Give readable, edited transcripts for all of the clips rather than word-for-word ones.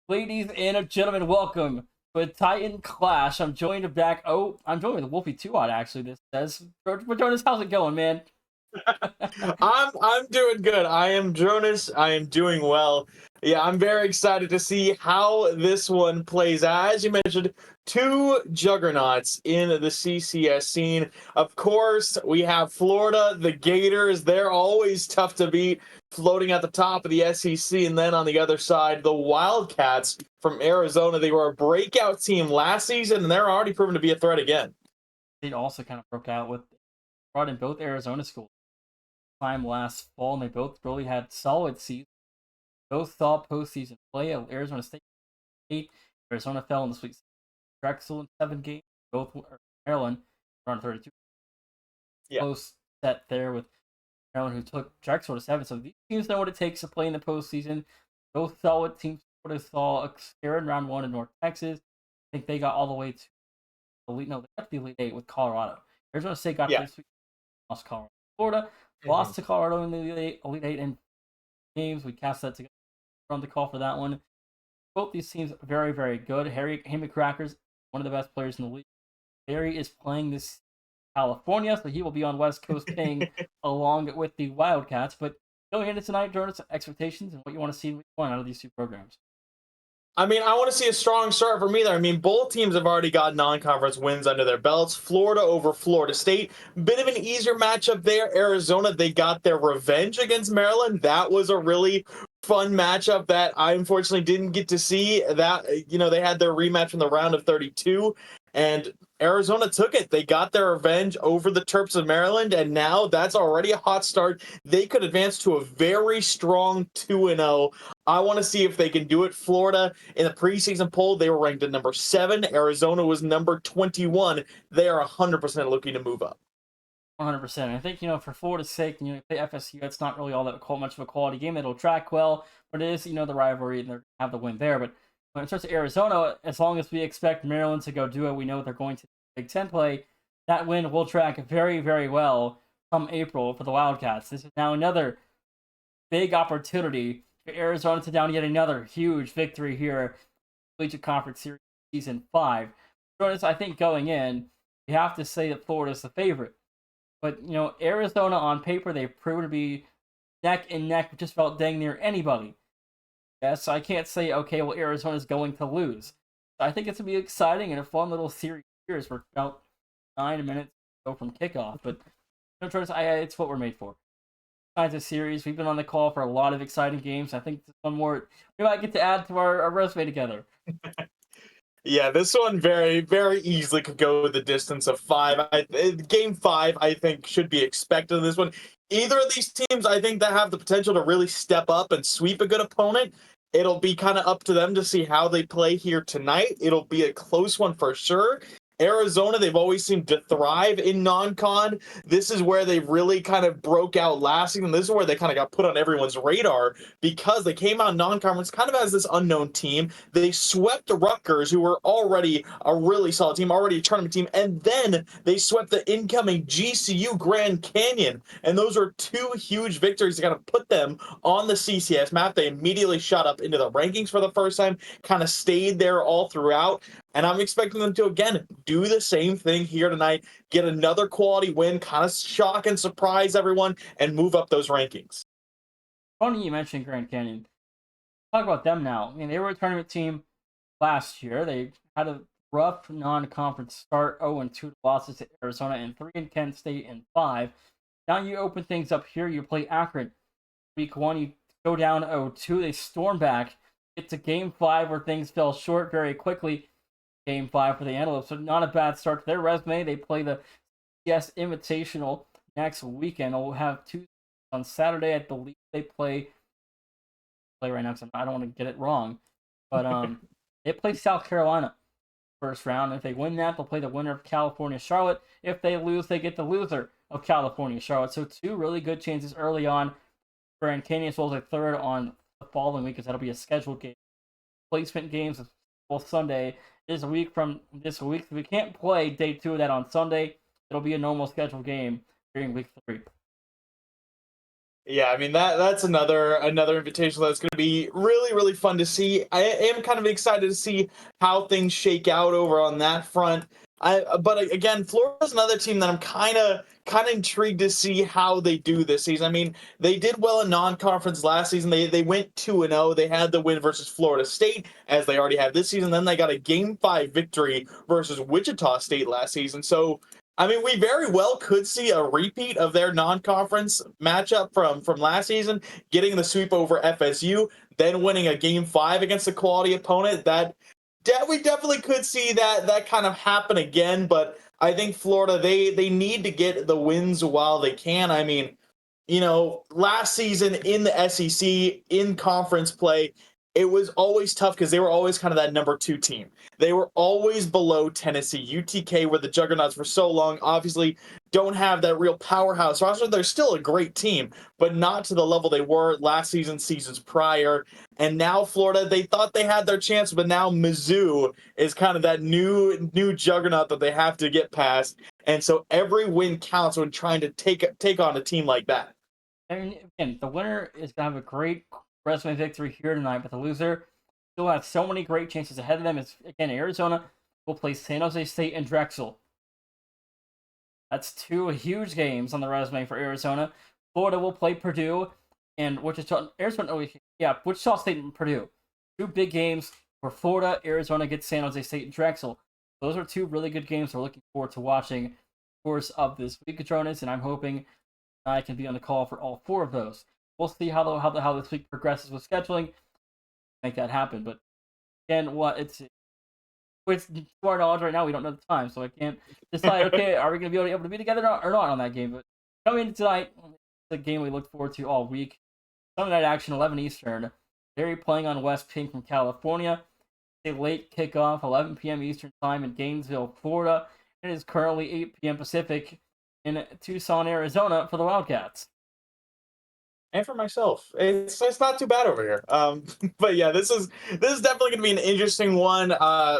Ladies and gentlemen, welcome to a Titan Clash. I'm joined back. Oh, I'm joined with Wolfie Two-Odd, actually. This says, Jonas, how's it going, man? I'm doing good. I am Jonas. I am doing well. Yeah, I'm very excited to see how this one plays out. As you mentioned, two juggernauts in the CCS scene. Of course, we have Florida, the Gators. They're always tough to beat, floating at the top of the SEC. And then on the other side, the Wildcats from Arizona. They were a breakout team last season, and they're already proven to be a threat again. It also kind of broke out with brought in both Arizona schools time last fall, and they both really had solid seasons. Both saw postseason play. Arizona State 8. Arizona fell in the Sweet Drexel in 7 games. Both Maryland around 32. Yeah. Close set there with Maryland, who took Drexel to 7. So these teams know what it takes to play in the postseason. Both solid teams. Florida saw a scare in round 1 in North Texas. I think they got all the way to Elite. No, they got the Elite 8 with Colorado. Arizona State got Yeah. to the Sweet, lost Colorado. Florida lost to Colorado in the Elite 8 in games. We cast that together on the call for that one. Both these teams very, very good. Harry McCrackers, one of the best players in the league. Harry is playing this California, so he will be on West Coast playing along with the Wildcats. But going into tonight, Jordan's expectations and what you want to see in week 1 out of these two programs. I mean, I want to see a strong start for me there. I mean, both teams have already got non-conference wins under their belts. Florida over Florida State. Bit of an easier matchup there. Arizona, they got their revenge against Maryland. That was a really fun matchup that I unfortunately didn't get to see. That, they had their rematch from the round of 32. And Arizona took it. They got their revenge over the Terps of Maryland, and now that's already a hot start. They could advance to a very strong 2-0. I want to see if they can do it. Florida, in the preseason poll, they were ranked at number 7. Arizona was number 21. They are 100% looking to move up. 100%. I think, for Florida's sake, you play FSU, it's not really all that much of a quality game. It'll track well, but it is, the rivalry, and they have the win there. But when it comes to Arizona, as long as we expect Maryland to go do it, we know they're going to Big Ten play. That win will track very, very well come April for the Wildcats. This is now another big opportunity for Arizona to down yet another huge victory here, Collegiate Conference Series Season 5. Jonas, I think going in, you have to say that Florida's the favorite. But, Arizona on paper, they've proven to be neck and neck with just about dang near anybody. Yes, so I can't say, okay, well, Arizona's going to lose. So I think it's going to be exciting and a fun little series here as we're about 9 minutes to go from kickoff. But, it's what we're made for. Kinds of series. We've been on the call for a lot of exciting games. I think one more we might get to add to our resume together. Yeah, this one very, very easily could go the distance of 5. Game 5, I think, should be expected in this one. Either of these teams, I think, that have the potential to really step up and sweep a good opponent. It'll be kind of up to them to see how they play here tonight. It'll be a close one for sure. Arizona, they've always seemed to thrive in non-con. This is where they really kind of broke out last season. This is where they kind of got put on everyone's radar because they came out non-conference kind of as this unknown team. They swept the Rutgers, who were already a really solid team, already a tournament team, and then they swept the incoming GCU Grand Canyon. And those were two huge victories to kind of put them on the CCS map. They immediately shot up into the rankings for the first time, kind of stayed there all throughout. And I'm expecting them to, again, do the same thing here tonight, get another quality win, kind of shock and surprise everyone, and move up those rankings. Funny you mentioned Grand Canyon. Talk about them now. I mean, they were a tournament team last year. They had a rough non-conference start, 0-2 losses to Arizona, and 3 in Kent State and 5. Now you open things up here. You play Akron. Week 1, you go down 0-2. They storm back, get to Game 5 where things fell short very quickly. Game 5 for the Antelopes, so not a bad start to their resume. They play the CCS Invitational next weekend. We'll have 2 on Saturday. I believe they play right now because I don't want to get it wrong. But they play South Carolina first round. If they win that, they'll play the winner of California Charlotte. If they lose, they get the loser of California Charlotte. So 2 really good chances early on. Grand Canyon, as well as a third on the following week, because that'll be a scheduled game. Placement games both Sunday is a week from this week. We can't play day 2 of that on Sunday. It'll be a normal scheduled game during week 3. Yeah, I mean that's another invitation that's going to be really really fun to see. I am kind of excited to see how things shake out over on that front. But again, Florida's another team that I'm kind of intrigued to see how they do this season. I mean, they did well in non-conference last season. They went 2-0. They had the win versus Florida State, as they already have this season. Then they got a Game 5 victory versus Wichita State last season. So I mean, we very well could see a repeat of their non-conference matchup from last season, getting the sweep over FSU, then winning a Game 5 against a quality opponent. We definitely could see that kind of happen again. But I think Florida, they need to get the wins while they can. I mean, last season in the SEC in conference play, it was always tough because they were always kind of that number 2 team. They were always below Tennessee. UTK were the juggernauts for so long. Obviously, don't have that real powerhouse roster. They're still a great team, but not to the level they were last season, seasons prior. And now Florida, they thought they had their chance, but now Mizzou is kind of that new juggernaut that they have to get past. And so every win counts when trying to take on a team like that. And again, the winner is gonna have a great resume victory here tonight, but the loser still has so many great chances ahead of them. It's again Arizona will play San Jose State and Drexel. That's 2 huge games on the resume for Arizona. Florida will play Purdue and Wichita. Wichita State and Purdue. 2 big games for Florida. Arizona gets San Jose State and Drexel. Those are 2 really good games we're looking forward to watching the course of this week, Jonas, and I'm hoping I can be on the call for all 4 of those. We'll see how this week progresses with scheduling. Make that happen, but again, to our knowledge right now, we don't know the time, so I can't decide. Okay, are we going to be able to be together or not on that game? But coming in tonight, the game we look forward to all week. Sunday night action, 11 Eastern. They're playing on West Pink from California. A late kickoff, 11 p.m. Eastern time in Gainesville, Florida. It is currently 8 p.m. Pacific in Tucson, Arizona for the Wildcats. And for myself, it's not too bad over here. But yeah, this is definitely going to be an interesting one.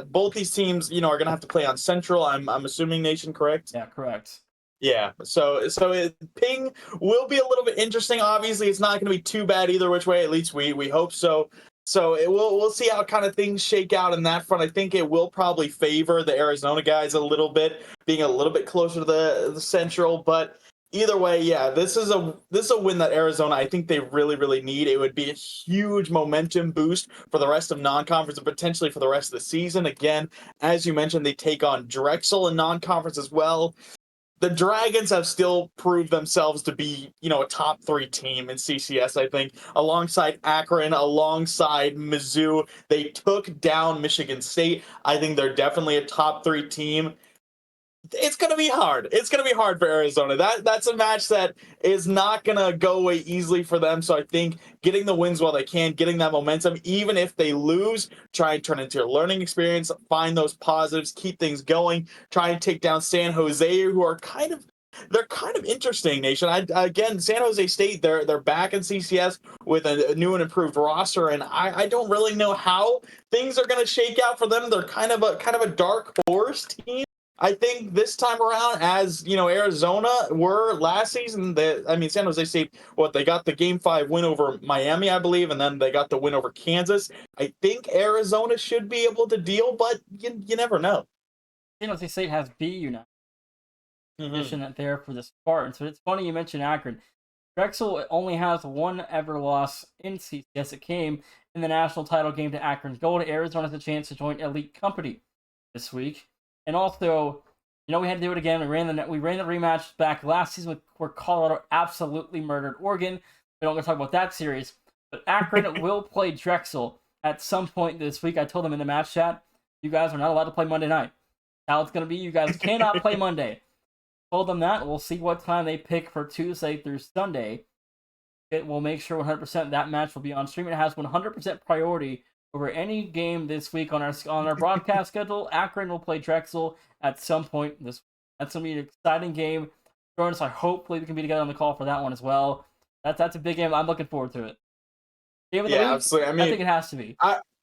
Both these teams, are going to have to play on Central. I'm assuming Nation, correct? Yeah, correct. Yeah, so Ping will be a little bit interesting. Obviously, it's not going to be too bad either which way. At least we hope so. So we'll see how kind of things shake out in that front. I think it will probably favor the Arizona guys a little bit, being a little bit closer to the Central. But either way, yeah, this is a win that Arizona I think they really really need. It would be a huge momentum boost for the rest of non-conference and potentially for the rest of the season. Again, as you mentioned, they take on Drexel in non-conference as well. The Dragons have still proved themselves to be, a top 3 team in CCS, I think, alongside Akron, alongside Mizzou. They took down Michigan State. I think they're definitely a top 3 team. It's going to be hard. It's going to be hard for Arizona. That's a match that is not going to go away easily for them. So I think getting the wins while they can, getting that momentum, even if they lose, try and turn it into a learning experience, find those positives, keep things going, try and take down San Jose, who are kind of interesting, Nation. Again, San Jose State, they're back in CCS with a new and improved roster, and I don't really know how things are going to shake out for them. They're kind of a dark horse team. I think this time around, as Arizona were last season. San Jose State, they got the Game 5 win over Miami, I believe, and then they got the win over Kansas. I think Arizona should be able to deal, but you never know. San Jose State has BU now. Position Mm-hmm. there for the Spartans. So it's funny you mentioned Akron. Drexel only has 1 ever loss in CCS. It came in the national title game to Akron Gold. Arizona has a chance to join elite company this week. And also, we had to do it again. We ran the rematch back last season where Colorado absolutely murdered Oregon. We don't want to talk about that series. But Akron will play Drexel at some point this week. I told them in the match chat, you guys are not allowed to play Monday night. How it's going to be, you guys cannot play Monday. Told them that. We'll see what time they pick for Tuesday through Sunday. It will make sure 100% that match will be on stream. It has 100% priority over any game this week on our broadcast schedule. Akron will play Drexel at some point this week. That's going to be an exciting game. Jonas, hopefully we can be together on the call for that one as well. That's a big game. I'm looking forward to it. Game of the week? Absolutely. I think it has to be.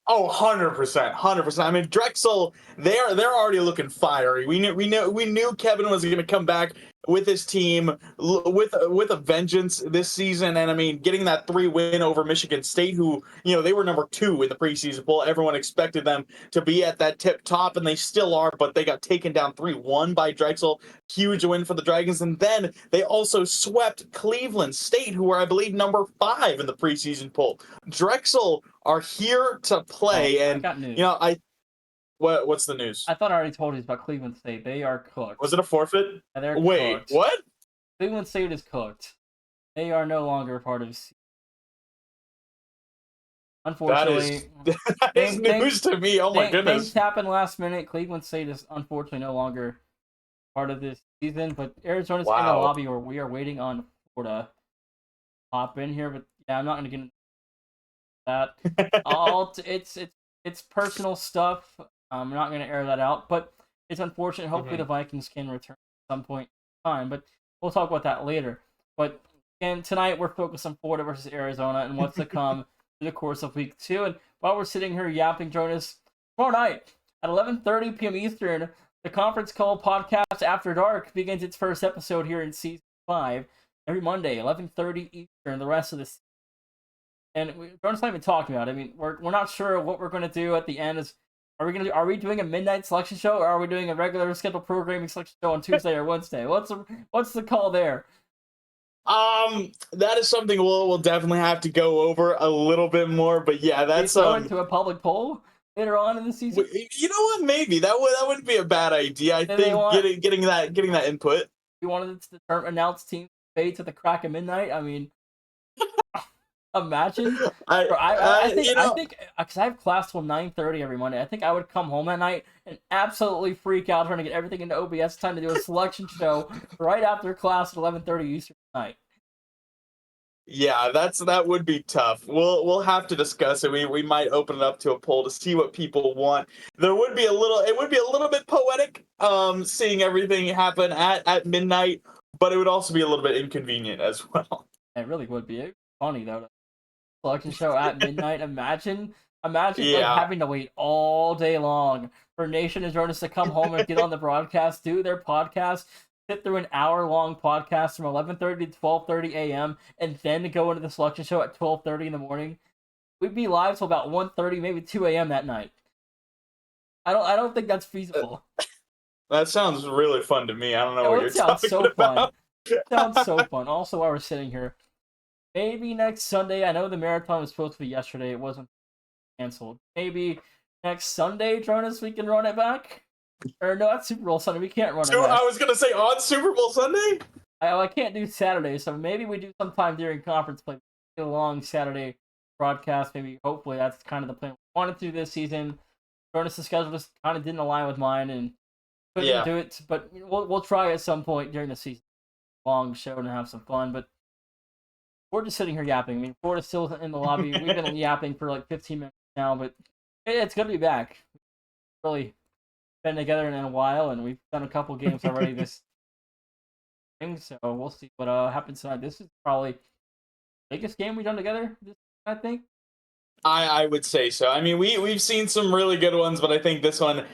100%. I mean, Drexel, they're already looking fiery. We knew Kevin was going to come back with his team with a vengeance this season. And I mean, getting that 3-win over Michigan State, who, they were number 2 in the preseason poll. Everyone expected them to be at that tip top, and they still are, but they got taken down 3-1 by Drexel. Huge win for the Dragons. And then they also swept Cleveland State, who were, I believe, number 5 in the preseason poll. Drexel are here to play. I And got news. What's the news? I thought I already told you about Cleveland State. They are cooked. Was it a forfeit? Yeah, they're Wait, cooked. what? Cleveland State is cooked. They are no longer part of CCS. Unfortunately, that is news to me. Oh my goodness. Things happen last minute. Cleveland State is unfortunately no longer part of this season, but Arizona's in the lobby where we are waiting on Florida to hop in here. But yeah, I'm not going to get into that. It's personal stuff. I'm not going to air that out, but it's unfortunate. Hopefully, the Vikings can return at some point in time, but we'll talk about that later. But again, tonight we're focused on Florida versus Arizona and what's to come through the course of week 2. And while we're sitting here yapping, Jonas, tomorrow night at 11:30 p.m. Eastern, the Conference Call Podcast After Dark begins its first episode here in Season 5 every Monday, 11:30 Eastern, the rest of the season. And Jonas and I have been talking about it. I mean, we're not sure what we're going to do at the end. Are we doing a midnight selection show, or are we doing a regular scheduled programming selection show on Tuesday or Wednesday? What's the call there? That is something we'll definitely have to go over a little bit more. But yeah, that's into a public poll later on in the season. You know what? Maybe that wouldn't be a bad idea. I think getting that input. You wanted to announce team fades at the crack of midnight. I mean. Imagine. I think because I have class till 9:30 every Monday. I think I would come home at night and absolutely freak out trying to get everything into OBS time to do a selection show right after class at 11:30 Eastern night. Yeah, that would be tough. We'll have to discuss it. We might open it up to a poll to see what people want. It would be a little bit poetic, seeing everything happen at midnight, but it would also be a little bit inconvenient as well. It really would be funny though. Selection show at midnight. Imagine like having to wait all day long for Nation and Jonas to come home and get on the broadcast, do their podcast, sit through an hour-long podcast from 11:30 to 12:30 a.m. and then go into the selection show at 12:30 in the morning. We'd be live till about 1:30, maybe 2 a.m. that night. I don't think that's feasible. That sounds really fun to me. I don't know what you're talking about. It sounds so fun. Also, while we're sitting here, maybe next Sunday. I know the marathon was supposed to be yesterday. It wasn't canceled. Maybe next Sunday, Jonas, we can run it back. Or no, that's Super Bowl Sunday. We can't run it back. I was going to say on Super Bowl Sunday? I can't do Saturday, so maybe we do sometime during conference play. A long Saturday broadcast. Maybe, hopefully, that's kind of the plan we wanted to this season. Jonas' schedule just kind of didn't align with mine and couldn't do it. But we'll try at some point during the season. Long show and have some fun, but we're just sitting here yapping. I mean, Florida's still in the lobby. We've been yapping for like 15 minutes now, but it's going to be back. We've really been together in a while, and we've done a couple games already this spring, so we'll see what happens tonight. This is probably the biggest game we've done together, I think. I would say so. I mean, we've seen some really good ones, but I think this one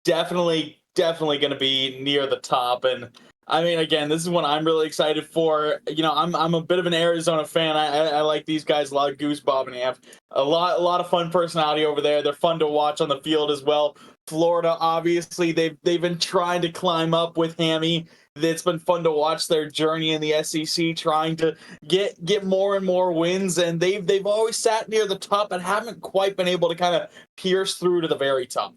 definitely going to be near the top. And I mean, again, this is one I'm really excited for. I'm a bit of an Arizona fan. I like these guys a lot. Goose Bob and they have a lot of fun personality over there. They're fun to watch on the field as well. Florida, obviously, they've been trying to climb up with Hammy. It's been fun to watch their journey in the SEC, trying to get more and more wins, and they've always sat near the top and haven't quite been able to kind of pierce through to the very top.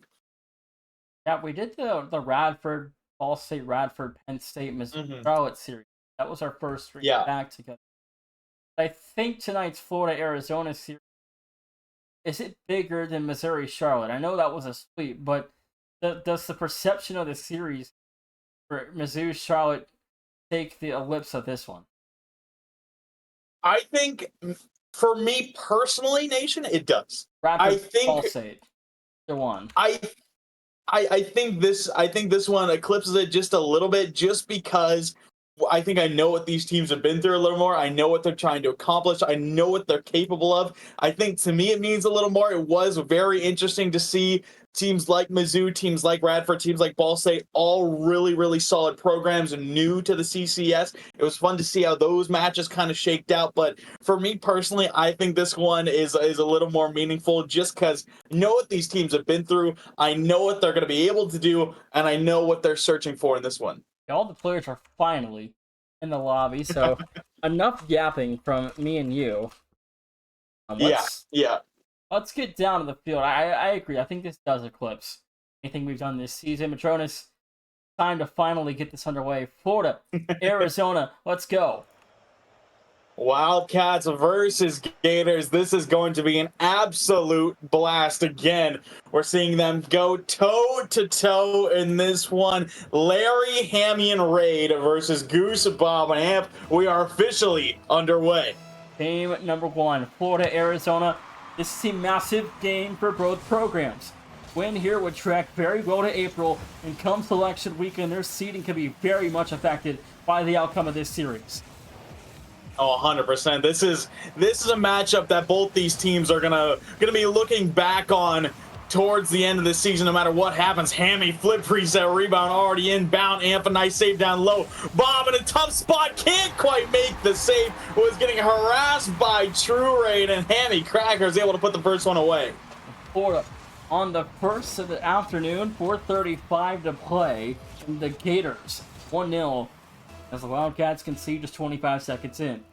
Yeah, we did the Radford, Ball State, Radford, Penn State, Missouri Charlotte series. That was our first three back together. I think tonight's Florida-Arizona series, is it bigger than Missouri-Charlotte? I know that was a sweep, but does the perception of the series for Mizzou-Charlotte take the ellipse of this one? I think, for me personally, Nation, it does. Radford, I think Ball State, the one. I think this one eclipses it just a little bit, just because I think I know what these teams have been through a little more. I know what they're trying to accomplish. I know what they're capable of. I think to me it means a little more. It was very interesting to see teams like Mizzou, teams like Radford, teams like Ball State, all really, really solid programs and new to the CCS. It was fun to see how those matches kind of shaked out. But for me personally, I think this one is a little more meaningful just because I know what these teams have been through. I know what they're going to be able to do, and I know what they're searching for in this one. All the players are finally in the lobby, so enough yapping from me and you. Yeah, yeah. Let's get down to the field. I agree. I think this does eclipse anything we've done this season. Matronis, time to finally get this underway. Florida, Arizona, let's go. Wildcats versus Gators. This is going to be an absolute blast again. We're seeing them go toe-to-toe in this one. Larry, Hammy, and Raid versus Goose, Bob, and Amp. We are officially underway. Game number 1, Florida, Arizona. This is a massive game for both programs. Win here would track very well to April, and come selection weekend, their seeding could be very much affected by the outcome of this series. Oh, 100%. This is a matchup that both these teams are gonna be looking back on towards the end of the season, no matter what happens. Hammy, flip reset, rebound already inbound. Amp, a nice save down low. Bob in a tough spot, can't quite make the save. Was getting harassed by True Raid, and Hammy Cracker is able to put the first one away. Florida on the first of the afternoon, 4:35 to play, and the Gators 1-0 as the Wildcats concede just 25 seconds in.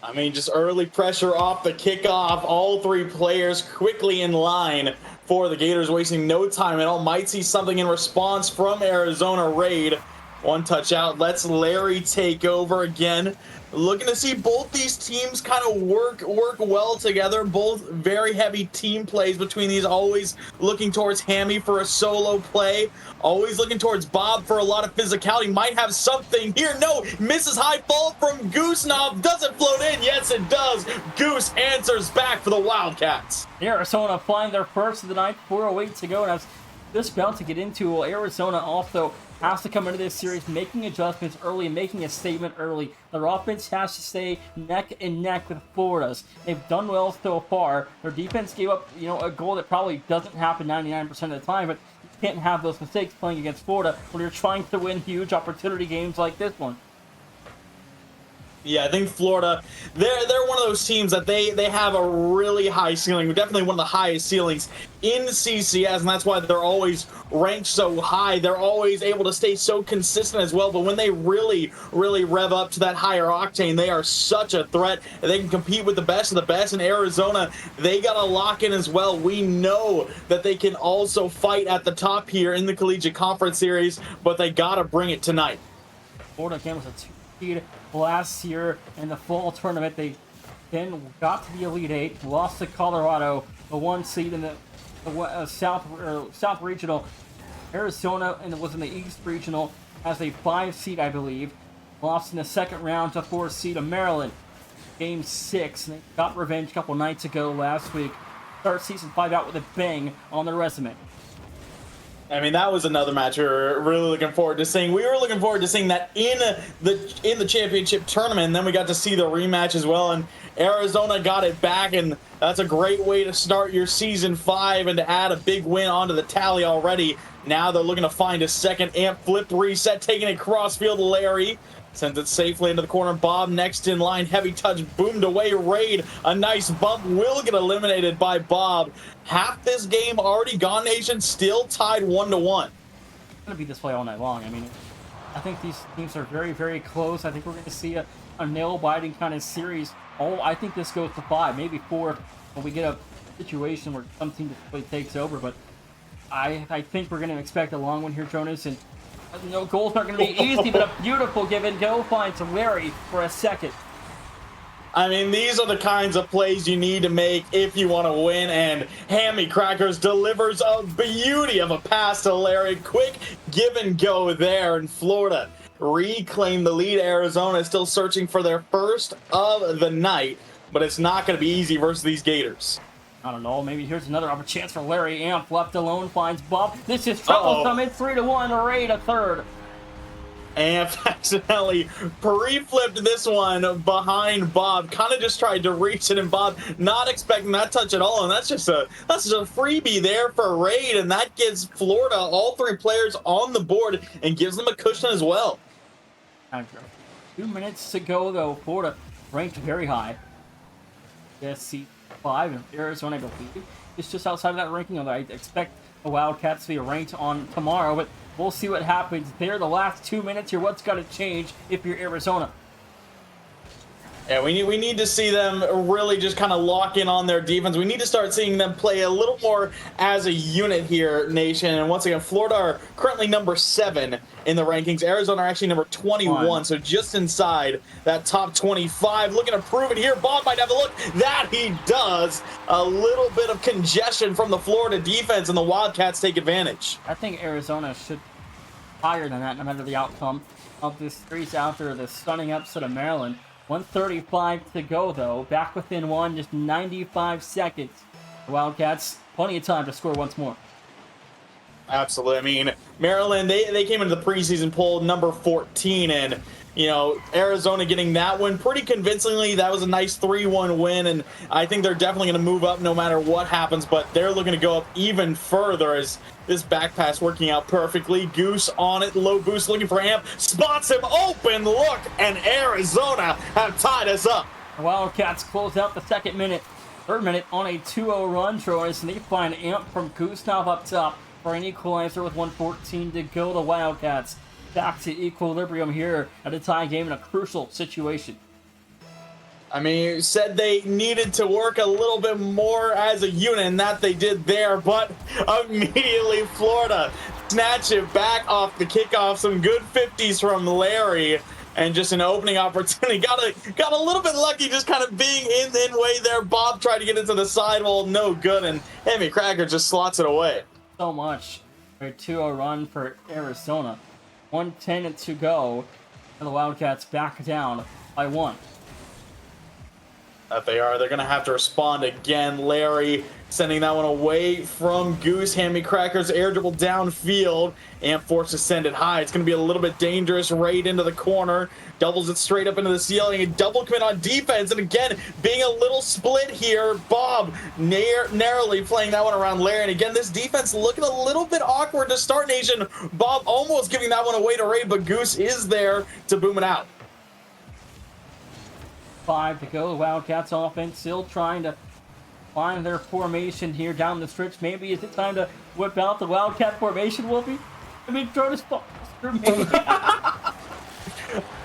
I mean, just early pressure off the kickoff. All three players quickly in line for the Gators, wasting no time at all. Might see something in response from Arizona. Raid. One touch out. Lets Larry take over again. Looking to see both these teams kind of work well together. Both very heavy team plays between these. Always looking towards Hammy for a solo play. Always looking towards Bob for a lot of physicality. Might have something here. No, misses high ball from Goosenov. Doesn't float in. Yes, it does. Goose answers back for the Wildcats. Arizona find their first of the night. 4:08 to go, and as this bout to get into, Arizona also has to come into this series making adjustments early, making a statement early. Their offense has to stay neck and neck with Florida's. They've done well so far. Their defense gave up, a goal that probably doesn't happen 99% of the time, but you can't have those mistakes playing against Florida when you're trying to win huge opportunity games like this one. Yeah, I think Florida, they're one of those teams that they have a really high ceiling, definitely one of the highest ceilings in CCS, and that's why they're always ranked so high. They're always able to stay so consistent as well, but when they really, really rev up to that higher octane, they are such a threat. They can compete with the best of the best. In Arizona, they got to lock in as well. We know that they can also fight at the top here in the Collegiate Conference Series, but they got to bring it tonight. Florida again was a 2-seed last year in the fall tournament. They then got to the Elite Eight, lost to Colorado, the 1 seed in the South Regional. Arizona was in the East Regional as a 5 seed, I believe. Lost in the second round to 4 seed of Maryland. Game 6, and they got revenge a couple nights ago last week. Start season 5 out with a bang on their resume. I mean, that was another match we were really looking forward to seeing. We were looking forward to seeing that in the championship tournament, and then we got to see the rematch as well, and Arizona got it back, and that's a great way to start your season 5 and to add a big win onto the tally already. Now they're looking to find a second. Amp flip reset, taking it crossfield to Larry. Sends it safely into the corner. Bob next in line. Heavy touch boomed away. Raid. A nice bump. Will get eliminated by Bob. Half this game already gone, Nation. Still tied 1-1. It's going to be this way all night long. I mean, I think these teams are very, very close. I think we're going to see a nail-biting kind of series. I think this goes to 5, maybe 4, when we get a situation where some team just really takes over. But I think we're going to expect a long one here, Jonas. And goals aren't going to be easy, but a beautiful give and go finds Larry for a second. I mean, these are the kinds of plays you need to make if you want to win, and Hammy Crackers delivers a beauty of a pass to Larry. Quick give and go there, and Florida reclaim the lead. Arizona is still searching for their first of the night, but it's not going to be easy versus these Gators. I don't know, maybe here's another chance for Larry. Amp left alone finds Bob. This is troublesome. It's 3-1. Raid a third. And accidentally pre-flipped this one behind Bob. Kind of just tried to reach it, and Bob not expecting that touch at all. And that's just a freebie there for Raid, and that gives Florida all 3 players on the board and gives them a cushion as well. 2 minutes to go though. Florida ranked very high. SC5 in Arizona, I believe, is just outside of that ranking. Although I expect the Wildcats to be ranked on tomorrow, but we'll see what happens there. The last 2 minutes here, what's got to change if you're Arizona? Yeah, we need to see them really just kind of lock in on their defense. We need to start seeing them play a little more as a unit here, Nation. And once again, Florida are currently number 7 in the rankings. Arizona are actually number 21, so just inside that top 25. Looking to prove it here. Bob might have a look. That he does. A little bit of congestion from the Florida defense, and the Wildcats take advantage. I think Arizona should be higher than that, no matter the outcome of this series after the stunning upset of Maryland. 1:35 to go, though. Back within one, just 95 seconds. The Wildcats, plenty of time to score once more. Absolutely. I mean, Maryland, they came into the preseason poll number 14, and, you know, Arizona getting that one pretty convincingly. That was a nice 3-1 win, and I think they're definitely going to move up no matter what happens, but they're looking to go up even further as this back pass working out perfectly. Goose on it, low boost looking for Amp, spots him open, look, and Arizona have tied us up. The Wildcats close out the third minute on a 2-0 run, Troyes, and they find Amp from Gustav up top for an equalizer with 1:14 to go. The Wildcats back to equilibrium here at a tie game in a crucial situation. I mean, said they needed to work a little bit more as a unit, and that they did there, but immediately Florida snatch it back off the kickoff. Some good 50s from Larry, and just an opening opportunity. Got a little bit lucky just kind of being in way there. Bob tried to get into the sidewall, no good, and Hammy Cracker just slots it away. So much for a 2-0 run for Arizona. 1:10 to go, and the Wildcats back down by 1. That they are. They're going to have to respond again. Larry sending that one away from Goose. Hammy Crackers air dribble downfield and forced to send it high. It's going to be a little bit dangerous. Raid into the corner. Doubles it straight up into the ceiling. A double commit on defense. And again, being a little split here. Bob narrowly playing that one around Larry. And again, this defense looking a little bit awkward to start, Nation. Bob almost giving that one away to Raid, but Goose is there to boom it out. 5 to go. The Wildcats offense still trying to find their formation here down the stretch. Maybe is it time to whip out the Wildcat formation, Wolfie? I mean, throw this ball through me.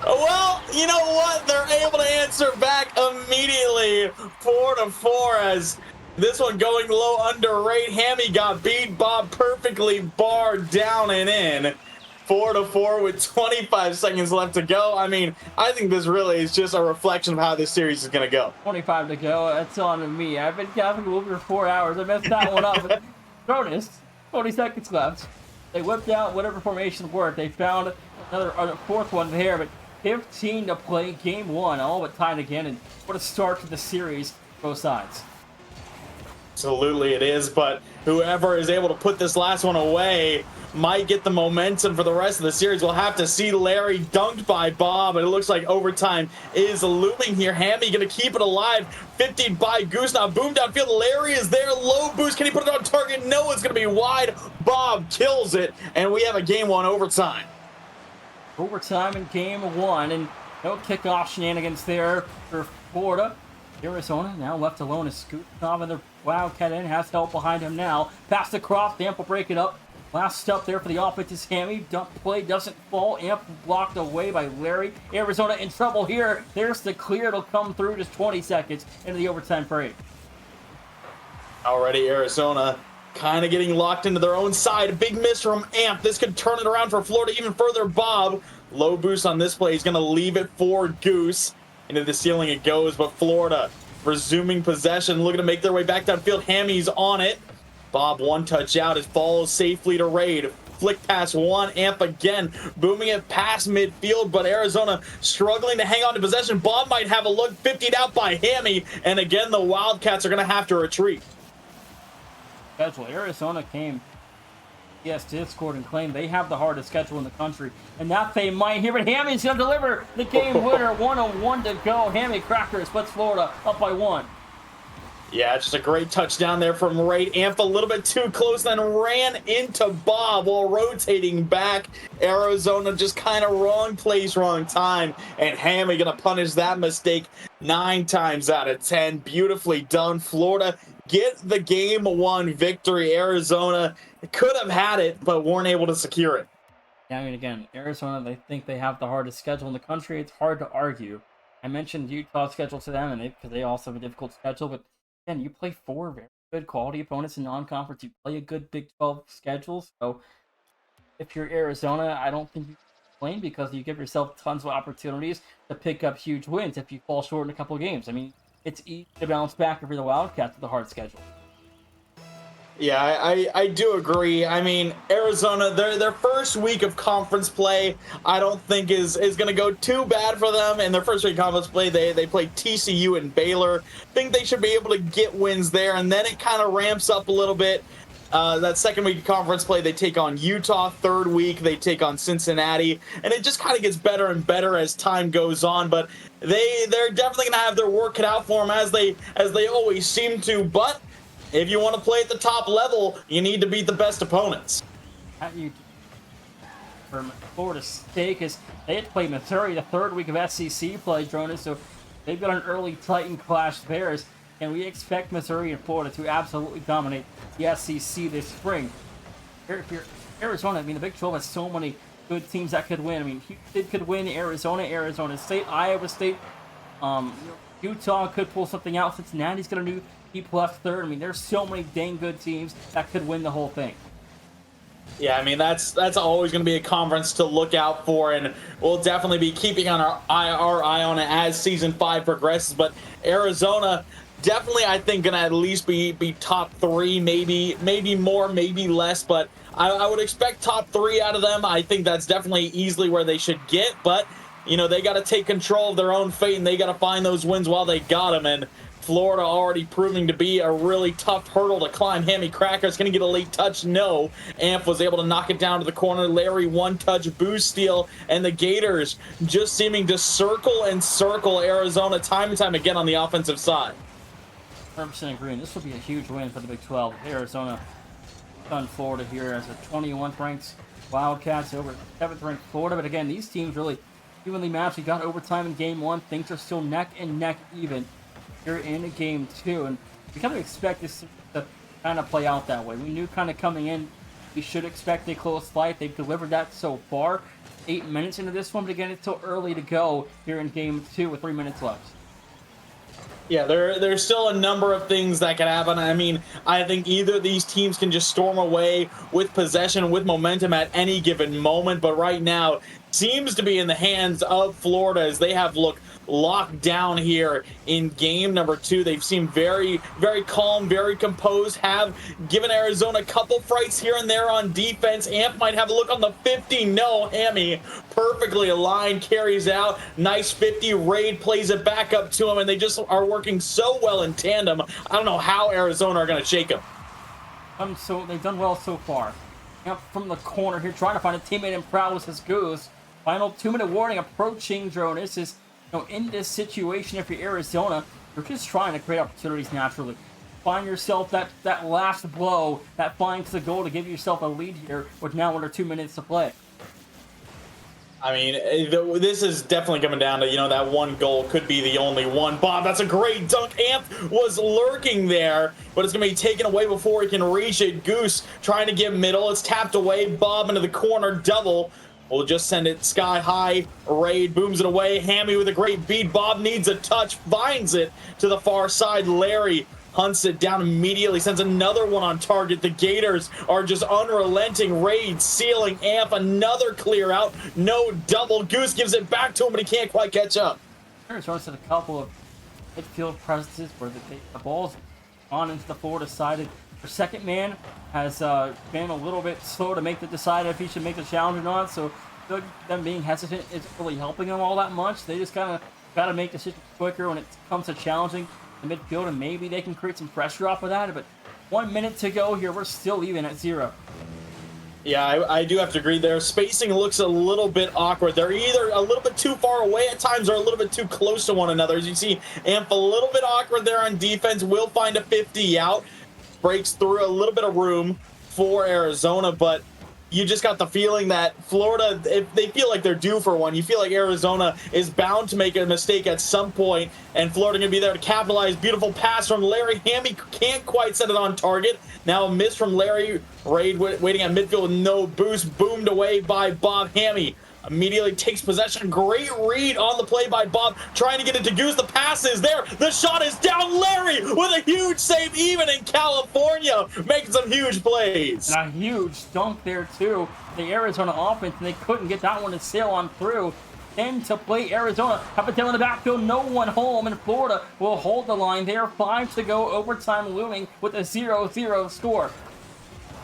Well, you know what? They're able to answer back immediately. 4-4 as this one going low under Raid. Hammy got beat. Bob perfectly barred down and in. 4-4 with 25 seconds left to go. I mean, I think this really is just a reflection of how this series is going to go. 25 to go. That's on me. I've been counting over 4 hours. I messed that one up. Bonus. 20 seconds left. They whipped out whatever formation worked. They found another fourth one there, but 15 to play. Game 1, all but tied again. And what a start to the series, both sides. Absolutely it is, but whoever is able to put this last one away might get the momentum for the rest of the series. We'll have to see. Larry dunked by Bob, and it looks like overtime is looming here. Hammy gonna keep it alive. 50 by Goose. Now boom downfield. Larry is there. Low boost. Can he put it on target? No, it's gonna be wide. Bob kills it, and we have a game 1 overtime. Overtime in game 1, and no kickoff shenanigans there for Florida. Arizona now left alone is Scootov, and the Wildcat in has help behind him now. Pass across. Amp will break it up. Last step there for the offense is Hammy. Dump play doesn't fall. Amp blocked away by Larry. Arizona in trouble here. There's the clear. It'll come through just 20 seconds into the overtime parade. Already Arizona kind of getting locked into their own side. A big miss from Amp. This could turn it around for Florida even further. Bob, low boost on this play. He's going to leave it for Goose. Into the ceiling it goes, but Florida resuming possession, looking to make their way back downfield. Hammy's on it. Bob one touch out. It falls safely to Raid. Flick pass one. Amp again, booming it past midfield, but Arizona struggling to hang on to possession. Bob might have a look. 50'd out by Hammy, and again the Wildcats are going to have to retreat. Schedule. Arizona came CCS Discord and claim they have the hardest schedule in the country. And that they might here, but Hammy's going to deliver the game winner. 1:01 to go. Hammy Cracker splits Florida up by 1. Yeah, just a great touchdown there from Raid. Amp a little bit too close, then ran into Bob while rotating back. Arizona just kind of wrong place, wrong time. And Hammy going to punish that mistake 9 times out of 10. Beautifully done. Florida get the game 1 victory. Arizona could have had it, but weren't able to secure it. Yeah, I mean, again, Arizona, they think they have the hardest schedule in the country. It's hard to argue. I mentioned Utah's schedule to them, and because they also have a difficult schedule, but again, you play 4 very good quality opponents in non-conference. You play a good Big 12 schedule. So if you're Arizona, I don't think you can complain because you give yourself tons of opportunities to pick up huge wins if you fall short in a couple of games. I mean, it's easy to bounce back if you're the Wildcats with a hard schedule. Yeah, I do agree. I mean, Arizona, their first week of conference play, I don't think is going to go too bad for them. In their first week of conference play, they played TCU and Baylor. Think they should be able to get wins there, and then it kind of ramps up a little bit. That second week of conference play, they take on Utah. Third week, they take on Cincinnati, and it just kind of gets better and better as time goes on. But they're definitely going to have their work cut out for them as they always seem to. But if you want to play at the top level, you need to beat the best opponents. From Florida State, because they had to play Missouri the third week of SEC play, Jonas, so they've got an early Titan clash there, and we expect Missouri and Florida to absolutely dominate the SEC this spring. If you're Arizona, I mean, the Big 12 has so many good teams that could win. I mean, Houston could win, Arizona State, Iowa State, Utah could pull something out. Cincinnati's going to keep left third. I mean, there's so many dang good teams that could win the whole thing. Yeah, I mean, that's always going to be a conference to look out for, and we'll definitely be keeping our eye on it as Season 5 progresses. But Arizona, definitely, I think, going to at least be top 3, maybe more, maybe less, but I would expect top 3 out of them. I think that's definitely easily where they should get, but they got to take control of their own fate, and they got to find those wins while they got them. And Florida already proving to be a really tough hurdle to climb. Hammy Cracker's going to get a late touch. No. Amp was able to knock it down to the corner. Larry, one-touch boost steal. And the Gators just seeming to circle and circle Arizona time and time again on the offensive side. 100% agree. This will be a huge win for the Big 12. Arizona done Florida here as a 21th ranked Wildcats over 7th ranked Florida. But again, these teams really evenly matched. We got overtime in game 1. Things are still neck and neck even here in game 2, and we kind of expect this to kind of play out that way. We knew kind of coming in we should expect a close fight. They've delivered that so far. 8 minutes into this one, but again, it's still early to go here in game 2 with 3 minutes left. Yeah, there's still a number of things that can happen. I mean, I think either of these teams can just storm away with possession, with momentum at any given moment, but right now seems to be in the hands of Florida as they have looked locked down here in game number 2. They've seemed very, very calm, very composed, have given Arizona a couple frights here and there on defense. Amp might have a look on the 50. No, Hammy perfectly aligned, carries out. Nice 50. Raid plays it back up to him, and they just are working so well in tandem. I don't know how Arizona are going to shake him. So they've done well so far. Amp from the corner here, trying to find a teammate in prowess as Goose. Final 2-minute warning approaching. Jonas is in this situation, if you're Arizona, you're just trying to create opportunities naturally. Find yourself that last blow that finds the goal to give yourself a lead here with now under 2 minutes to play. I mean, this is definitely coming down to, that one goal could be the only one. Bob, that's a great dunk. Amp was lurking there, but it's going to be taken away before he can reach it. Goose trying to get middle. It's tapped away. Bob into the corner. Double. We'll just send it sky high. Raid booms it away. Hammy with a great beat. Bob needs a touch. Finds it to the far side. Larry hunts it down immediately. Sends another one on target. The Gators are just unrelenting. Raid sealing. Amp another clear out. No double. Goose gives it back to him, but he can't quite catch up. Arizona's had a couple of midfield presences where the ball's on into the Florida side. Their second man has been a little bit slow to make the decide if he should make the challenge or not. So them being hesitant isn't really helping them all that much. They just kind of got to make decisions quicker when it comes to challenging the midfield, and maybe they can create some pressure off of that. But 1 minute to go here. We're still even at 0. Yeah, I do have to agree there. Spacing looks a little bit awkward. They're either a little bit too far away at times or a little bit too close to one another. As you see, Amp a little bit awkward there on defense. Will find a 50 out. Breaks through a little bit of room for Arizona, but you just got the feeling that Florida, if they feel like they're due for one, you feel like Arizona is bound to make a mistake at some point, and Florida going to be there to capitalize. Beautiful pass from Larry. Hammy can't quite set it on target. Now a miss from Larry. Raid waiting at midfield with no boost. Boomed away by Bob Hammy. Immediately takes possession. Great read on the play by Bob, trying to get it to Goose. The pass is there. The shot is down. Larry with a huge save, even in California, making some huge plays. And a huge dunk there, too. The Arizona offense, and they couldn't get that one to sail on through. Then to play Arizona, have it down in the backfield, no one home, and Florida will hold the line there. 5 to go, overtime looming with a 0-0 score.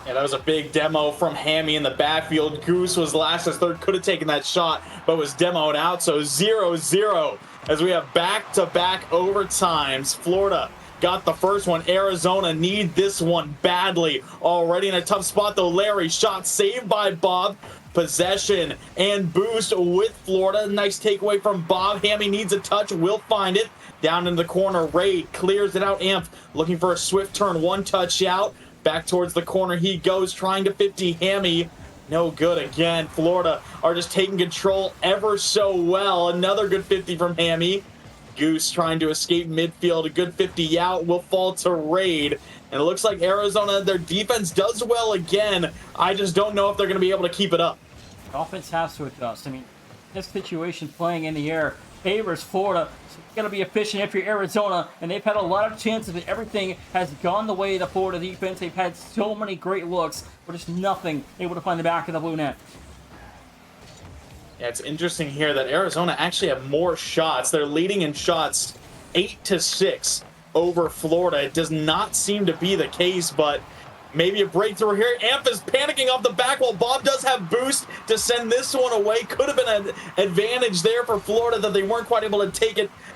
Yeah, that was a big demo from Hammy in the backfield. Goose was last as third, could have taken that shot, but was demoed out. So 0-0 as we have back-to-back overtimes. Florida got the first one. Arizona need this one badly. Already in a tough spot, though. Larry shot saved by Bob. Possession and boost with Florida. Nice takeaway from Bob. Hammy needs a touch. Will find it. Down in the corner. Raid clears it out. Amp looking for a swift turn. One touch out. Back towards the corner he goes, trying to 50 Hammy. No good again. Florida are just taking control ever so well. Another good 50 from Hammy. Goose trying to escape midfield. A good 50 out will fall to Raid. And it looks like Arizona, their defense does well again. I just don't know if they're going to be able to keep it up. The offense has to adjust. I mean, this situation playing in the air favors Florida. So it's going to be efficient if you're Arizona, and they've had a lot of chances, but everything has gone the way of the Florida defense. They've had so many great looks, but just nothing able to find the back of the blue net. Yeah, it's interesting here that Arizona actually have more shots. They're leading in shots 8-6 over Florida. It does not seem to be the case, but maybe a breakthrough here. Amp is panicking off the back wall. Bob does have boost to send this one away. Could have been an advantage there for Florida that they weren't quite able to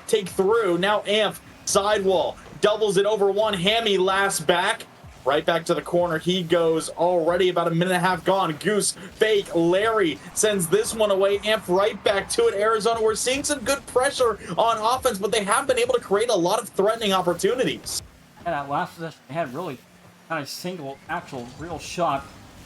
take through. Now Amp, sidewall, doubles it over one. Hammy last back. Right back to the corner he goes. Already about a minute and a half gone. Goose, fake, Larry sends this one away. Amp right back to it. Arizona, we're seeing some good pressure on offense, but they have been able to create a lot of threatening opportunities. And that last possession, they had really kind of single, actual, real shot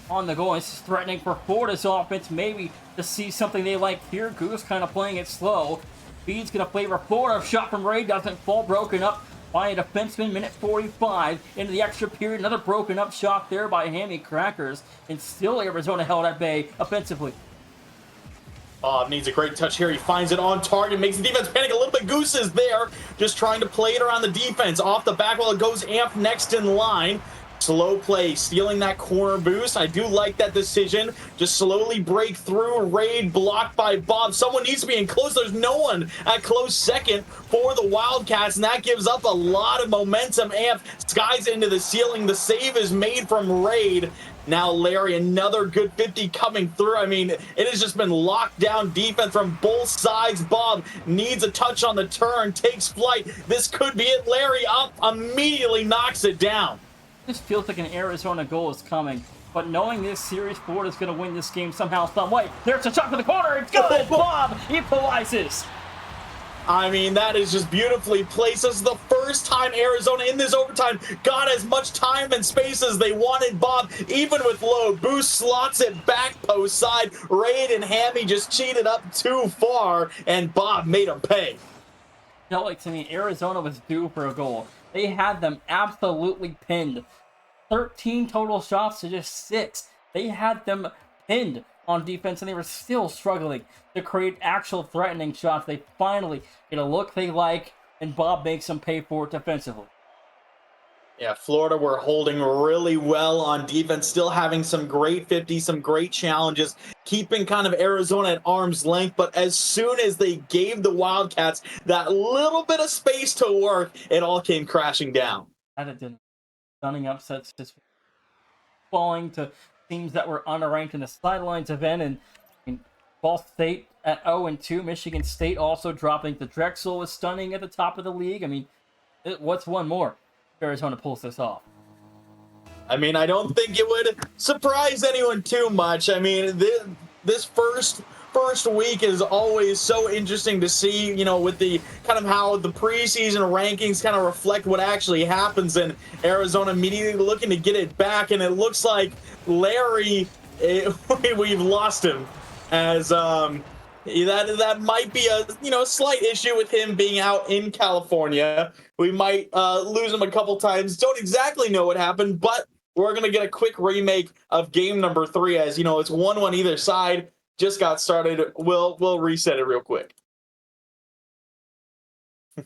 on the goal. This is threatening for Florida's offense, maybe to see something they like here. Goose kind of playing it slow. Feed's going to play for Florida. Shot from Ray doesn't fall, broken up by a defenseman. Minute 45 into the extra period. Another broken up shot there by Hammy Crackers. And still Arizona held at bay offensively. Bob needs a great touch here. He finds it on target, makes the defense panic a little bit. Goose is there, just trying to play it around the defense. Off the back while it goes Amp next in line. Slow play, stealing that corner boost. I do like that decision. Just slowly break through. Raid blocked by Bob. Someone needs to be in close. There's no one at close second for the Wildcats, and that gives up a lot of momentum. Amp skies into the ceiling. The save is made from Raid. Now Larry, another good 50 coming through. I mean, it has just been locked down defense from both sides. Bob needs a touch on the turn, takes flight. This could be it. Larry up, immediately knocks it down. This feels like an Arizona goal is coming, but knowing this series, Florida's going to win this game somehow, some way. There's a shot to the corner. It's good. Bob equalizes. I mean, that is just beautifully placed. This is the first time Arizona in this overtime got as much time and space as they wanted. Bob, even with low boost, slots it back post side. Raid and Hammy just cheated up too far, and Bob made him pay. Felt like to me, Arizona was due for a goal. They had them absolutely pinned. 13 total shots to just 6. They had them pinned on defense, and they were still struggling to create actual threatening shots. They finally get a look they like, and Bob makes them pay for it defensively. Yeah, Florida were holding really well on defense, still having some great 50s, some great challenges, keeping kind of Arizona at arm's length. But as soon as they gave the Wildcats that little bit of space to work, it all came crashing down. And it didn't. Stunning upsets, just falling to teams that were unranked in the sidelines event. And Ball State at 0-2. Michigan State also dropping to Drexel was stunning at the top of the league. I mean, what's one more? Arizona pulls this off. I mean, I don't think it would surprise anyone too much. I mean, this first week is always so interesting to see, you know, with the kind of how the preseason rankings kind of reflect what actually happens, and Arizona immediately looking to get it back, and it looks like Larry, we've lost him, as that might be a, you know, slight issue with him being out in California. We might lose him a couple times. Don't exactly know what happened, but we're gonna get a quick remake of game number 3, as you know it's 1-1 either side. Just got started. We'll reset it real quick.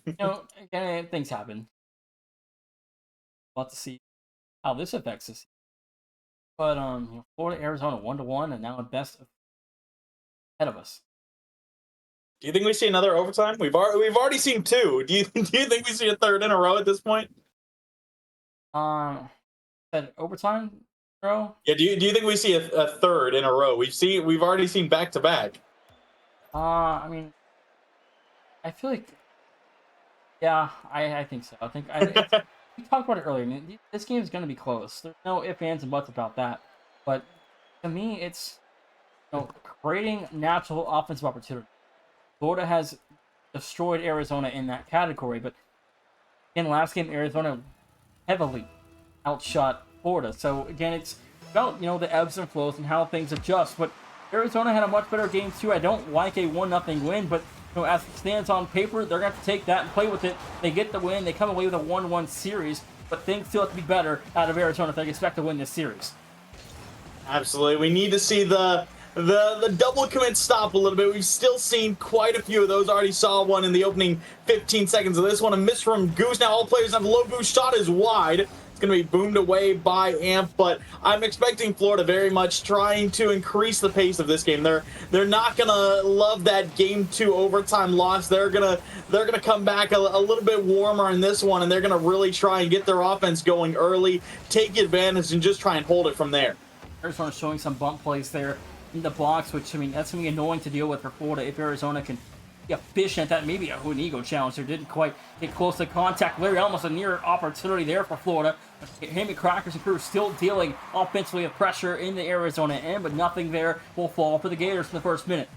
You know, again, things happen. We'll have to see how this affects us. But you know, Florida, Arizona 1-1, and now at best ahead of us. Do you think we see another overtime? We've already seen 2. Do you think we see a third in a row at this point? At overtime, bro. Yeah. Do you think we see a third in a row? We've already seen back to back. I mean, I feel like, yeah, I think so. I think we talked about it earlier. I mean, this game is going to be close. There's no ifs, ands, and buts about that. But to me, it's, you know, creating natural offensive opportunity. Florida has destroyed Arizona in that category, but in last game, Arizona heavily outshot Florida. So again, it's about, you know, the ebbs and flows and how things adjust. But Arizona had a much better game too. I don't like a 1-0 win, but you know, as it stands on paper, they're going to have to take that and play with it. They get the win. They come away with a 1-1 series, but things still have to be better out of Arizona if they expect to win this series. Absolutely. We need to see the double commit stop a little bit. We've still seen quite a few of those. Already saw one in the opening 15 seconds of this one. A miss from Goose. Now all players have low boost. Shot is wide. It's going to be boomed away by Amp, but I'm expecting Florida very much trying to increase the pace of this game. They're not going to love that game 2 overtime loss. They're going to come back a little bit warmer in this one, and they're going to really try and get their offense going early, take advantage, and just try and hold it from there. Arizona showing some bump plays there in the box, which, I mean, that's going to be annoying to deal with for Florida if Arizona can be efficient at that. Maybe an ego challenge there. Didn't quite get close to contact. Larry, almost a near opportunity there for Florida. Hammy Crackers and crew still dealing offensively with pressure in the Arizona end, but nothing there will fall for the Gators in the first minute.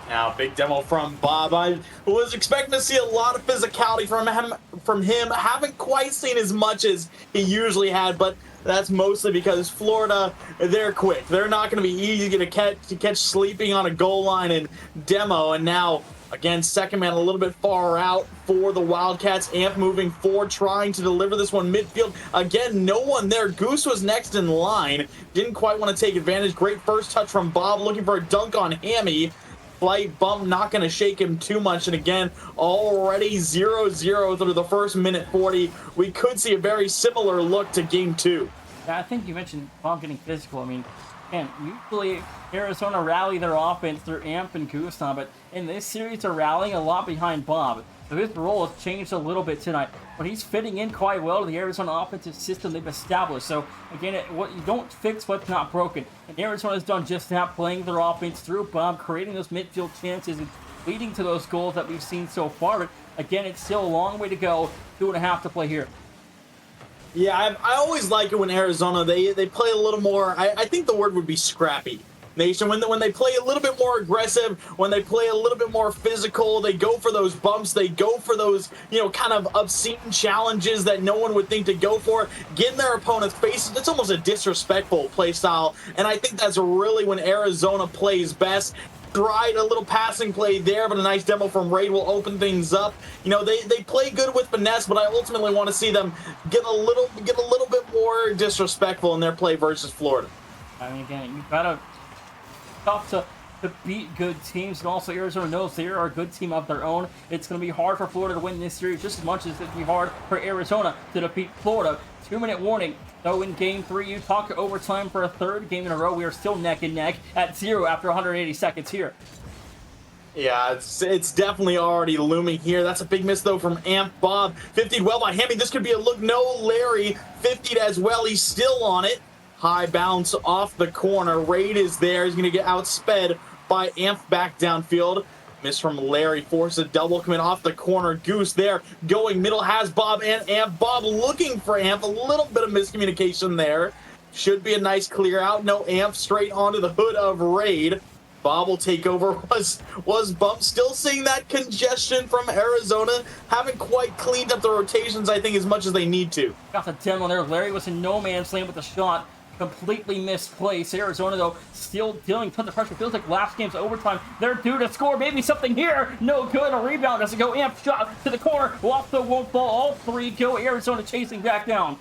Now, big demo from Bob. I was expecting to see a lot of physicality from him. Haven't quite seen as much as he usually had, but that's mostly because Florida, they're quick. They're not going to be easy to catch sleeping on a goal line in demo. And now, again, second man a little bit far out for the Wildcats. Amp moving forward, trying to deliver this one midfield. Again, no one there. Goose was next in line. Didn't quite want to take advantage. Great first touch from Bob, looking for a dunk on Hammy. Slight bump, not going to shake him too much. And again, already 0-0 through the first minute 40. We could see a very similar look to game 2. Yeah, I think you mentioned Bob getting physical. I mean, man, usually Arizona rally their offense through Amp and Gustav, but in this series they're rallying a lot behind Bob. So his role has changed a little bit tonight, but he's fitting in quite well to the Arizona offensive system they've established. So again, what you don't fix what's not broken, and Arizona's done just that, playing their offense through Bob, creating those midfield chances and leading to those goals that we've seen so far. But again, it's still a long way to go. 2.5 to play here. Yeah, I always like it when Arizona, they play a little more, I think the word would be scrappy. Nation, when they play a little bit more aggressive, when they play a little bit more physical, they go for those bumps, they go for those, you know, kind of obscene challenges that no one would think to go for, get in their opponent's faces. It's almost a disrespectful play style, and I think that's really when Arizona plays best. Tried a little passing play there, but a nice demo from Raid will open things up. You know, they play good with finesse, but I ultimately want to see them get a little bit more disrespectful in their play versus Florida. I mean, again, you gotta tough to beat good teams, and also Arizona knows they are a good team of their own. It's going to be hard for Florida to win this series just as much as it'll be hard for Arizona to defeat Florida. 2-minute warning. Though in game 3, you talk overtime for a third game in a row. We are still neck and neck at 0 after 180 seconds here. Yeah, it's definitely already looming here. That's a big miss, though, from Amp. Bob, 50 well by Hammy. This could be a look. No, Larry, 50 as well. He's still on it. High bounce off the corner. Raid is there. He's going to get outsped by Amp back downfield. Miss from Larry, forces a double commit off the corner. Goose there, going middle, has Bob and Amp. Bob looking for Amp, a little bit of miscommunication there. Should be a nice clear out. No Amp, straight onto the hood of Raid. Bob will take over. Was Bump still seeing that congestion from Arizona? Haven't quite cleaned up the rotations, I think, as much as they need to. Got the demo there. Larry was in no man's land with the shot. Completely misplaced. Arizona, though, still dealing tons of pressure. Feels like last game's overtime. They're due to score. Maybe something here. No good. A rebound doesn't go. Amp shot to the corner. Also won't fall. All three go. Arizona chasing back down.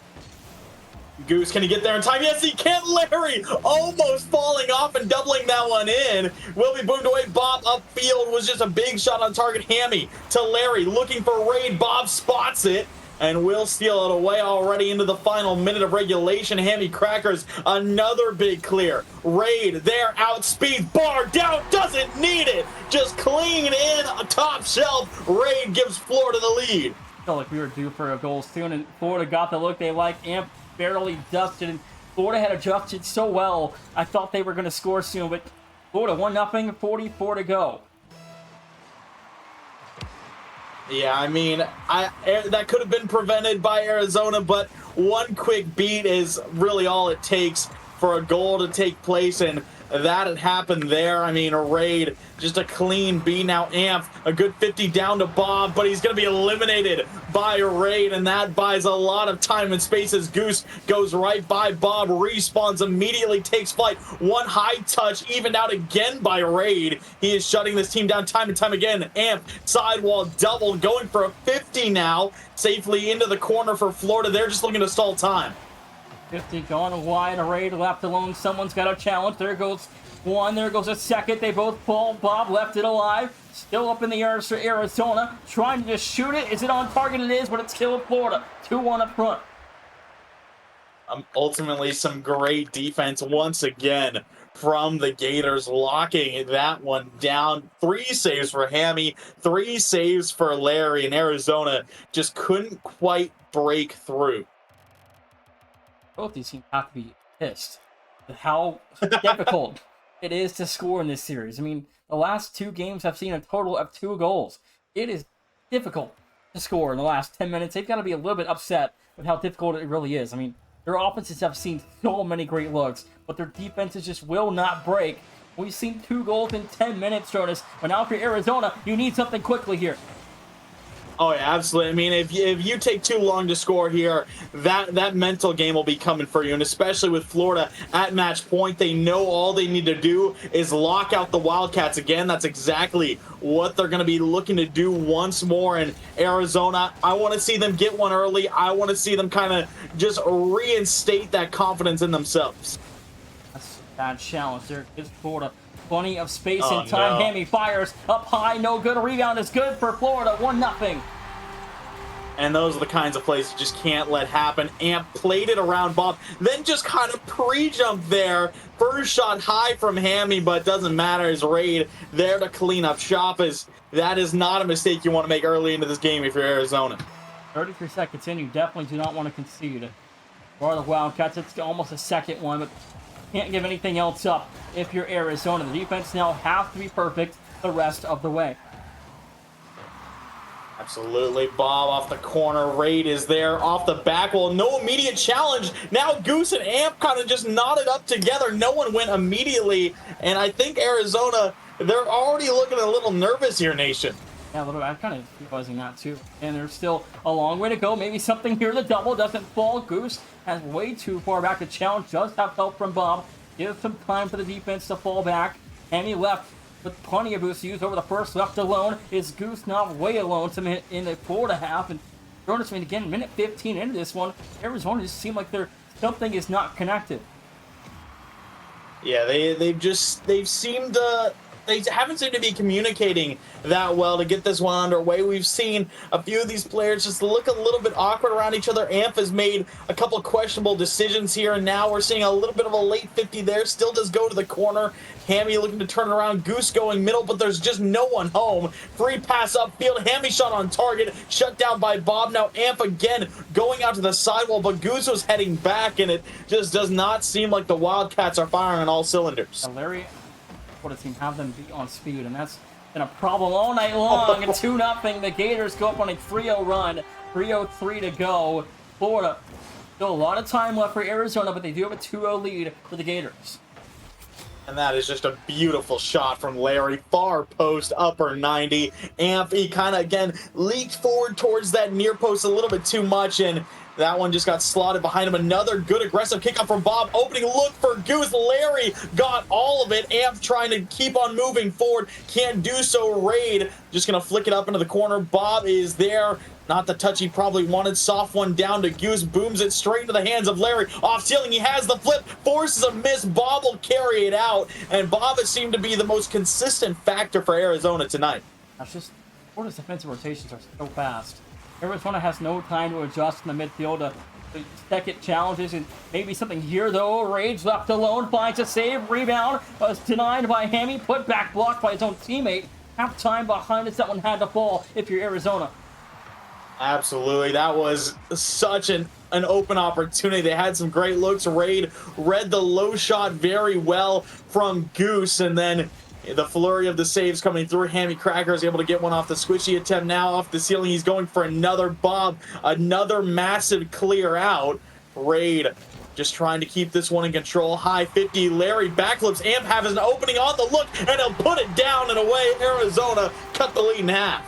Goose, can he get there in time? Yes, he can. Larry almost falling off and doubling that one in. Will be boomed away. Bob upfield was just a big shot on target. Hammy to Larry, looking for Raid. Bob spots it and will steal it away already into the final minute of regulation. Hammy crackers another big clear. Raid there, outspeeds, bar down, doesn't need it. Just clean in, a top shelf. Raid gives Florida the lead. Felt like we were due for a goal soon, and Florida got the look they like. Amp barely dusted, and Florida had adjusted so well. I thought they were going to score soon, but Florida 1-0, 44 to go. Yeah, I mean, that could have been prevented by Arizona, but one quick beat is really all it takes for a goal to take place, and that had happened there. I mean, a Raid, just a clean beat. Now Amp, a good 50 down to Bob, but he's going to be eliminated by a Raid, and that buys a lot of time and space as Goose goes right by Bob, respawns immediately, takes flight. One high touch, evened out again by Raid. He is shutting this team down time and time again. Amp, sidewall double, going for a 50 now, safely into the corner for Florida. They're just looking to stall time. 50 gone wide, a Raid left alone. Someone's got a challenge. There goes one, there goes a second. They both fall. Bob left it alive. Still up in the air for Arizona. Trying to just shoot it. Is it on target? It is, but it's killed Florida. 2-1 up front. Ultimately, some great defense once again from the Gators, locking that one down. 3 saves for Hammy, 3 saves for Larry, and Arizona just couldn't quite break through. Both these teams have to be pissed at how difficult it is to score in this series. I mean, the last 2 games have seen a total of 2 goals. It is difficult to score in the last 10 minutes. They've got to be a little bit upset with how difficult it really is. I mean, their offenses have seen so many great looks, but their defenses just will not break. We've seen 2 goals in 10 minutes, Jonas. But now for Arizona, you need something quickly here. Oh, yeah, absolutely. I mean, if you take too long to score here, that mental game will be coming for you. And especially with Florida at match point, they know all they need to do is lock out the Wildcats again. That's exactly what they're going to be looking to do once more. And Arizona, I want to see them get one early. I want to see them kind of just reinstate that confidence in themselves. That's a bad challenge. There is Florida. Plenty of space Oh, and time. no. Hammy fires up high. No good. A rebound is good for Florida. 1-0. And those are the kinds of plays you just can't let happen. Amp played it around Bob, then just kind of pre-jumped there. First shot high from Hammy, but doesn't matter. His Raid there to clean up shop. That is not a mistake you want to make early into this game if you're Arizona. 33 seconds in. You definitely do not want to concede. For the Wildcats, it's almost a second one, but can't give anything else up if you're Arizona. The defense now has to be perfect the rest of the way. Absolutely. Bob off the corner. Raid is there off the back wall. No immediate challenge. Now Goose and Amp kind of just knotted up together. No one went immediately. And I think Arizona, they're already looking a little nervous here, Nation. Yeah, a little bit. I'm kind of realizing that too. And there's still a long way to go. Maybe something here. The double doesn't fall. Goose has way too far back. The challenge does have help from Bob. Give some time for the defense to fall back. Hammy left with plenty of boosts used over the first, left alone. Is Goose not way alone in the 4.5? And Jonas, I mean, again, minute 15 into this one, Arizona just seemed like something is not connected. Yeah, they haven't seemed to be communicating that well to get this one underway. We've seen a few of these players just look a little bit awkward around each other. Amp has made a couple of questionable decisions here, and now we're seeing a little bit of a late 50 there. Still does go to the corner. Hammy looking to turn it around. Goose going middle, but there's just no one home. Free pass upfield. Hammy shot on target. Shut down by Bob. Now Amp again going out to the sidewall, but Goose was heading back, and it just does not seem like the Wildcats are firing on all cylinders. Larry, what a team, have them be on speed, and that's been a problem all night long. 2-0. The Gators go up on a 3-0 run. 3:03 to go. Florida, still a lot of time left for Arizona, but they do have a 2-0 lead for the Gators. And that is just a beautiful shot from Larry. Far post, upper 90. Amp, he kind of, again, leaked forward towards that near post a little bit too much, and that one just got slotted behind him. Another good aggressive kickoff from Bob. Opening look for Goose. Larry got all of it. Amp trying to keep on moving forward. Can't do so. Raid just going to flick it up into the corner. Bob is there. Not the touch he probably wanted. Soft one down to Goose. Booms it straight into the hands of Larry. Off ceiling. He has the flip. Forces a miss. Bob will carry it out. And Bob has seemed to be the most consistent factor for Arizona tonight. That's just, Florida's defensive rotations are so fast. Arizona has no time to adjust in the midfield to second challenges, and maybe something here though. Rage left alone, finds a save, rebound was denied by Hammy, put back blocked by his own teammate. Half time behind us, that one had to fall if you're Arizona. Absolutely, that was such an open opportunity. They had some great looks. Raid read the low shot very well from Goose, and then the flurry of the saves coming through. Hammy Cracker is able to get one off the squishy attempt. Now off the ceiling, he's going for another Bob. Another massive clear out. Raid just trying to keep this one in control. High 50. Larry backflips. Amp has an opening on the look, and he'll put it down and away. Arizona cut the lead in half.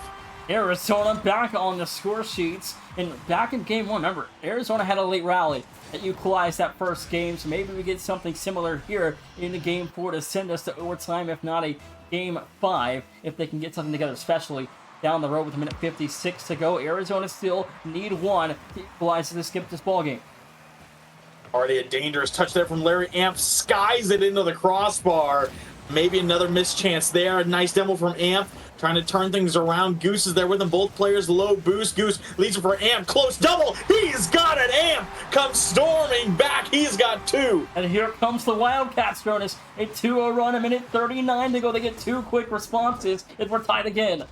Arizona back on the score sheets, and back in game one. Remember, Arizona had a late rally that equalized that first game, so maybe we get something similar here in the game 4 to send us to overtime, if not a game 5, if they can get something together, especially down the road with a minute 56 to go. Arizona still need one to equalize to skip this ball game. Already a dangerous touch there from Larry. Amp skies it into the crossbar. Maybe another missed chance there. A nice demo from Amp, trying to turn things around. Goose is there with them. Both players low boost. Goose leads it for Amp. Close double. He's got it. Amp comes storming back. He's got 2. And here comes the Wildcats, Jonas. A 2-0 run, a minute 39 to go. They get 2 quick responses, and we're tied again.